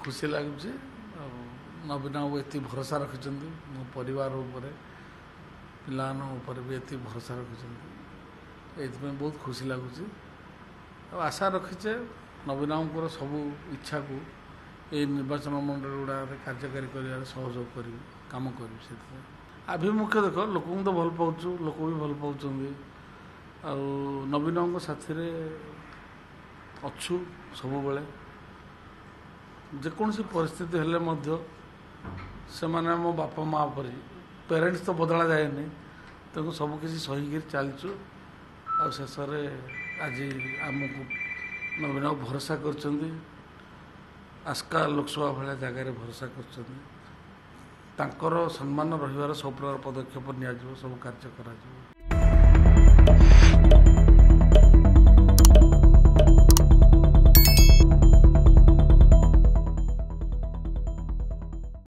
खुशी लगुच नवीन बाबू ये भरोसा रखिंट मो परिवार उपर पान भी ये भरोसा रखिंट ये बहुत खुशी लगुच आशा रखीचे नवीन बाबूर सबू इच्छा को ये निर्वाचन मंडल गुड़ा कार्यकारी कर सहयोग करी काम करी से आभिमुख्य देख लोक तो भल पाचु लोक भी भल पाँच नवीन बाबू साथी अच्छु सब बेले जेकोसी परिस्थिति हेले से माने मो बापा माँ पर पेरेंट्स तो बदला जाए तेणु सबकि सहीकि चलचु शेष आज आमको नवीन बाबू भरोसा कर आस्का लोकसभा भाया जगार भरोसा कर सम्मान रही सब प्रकार पदक्षेप नि सब कार्य करा।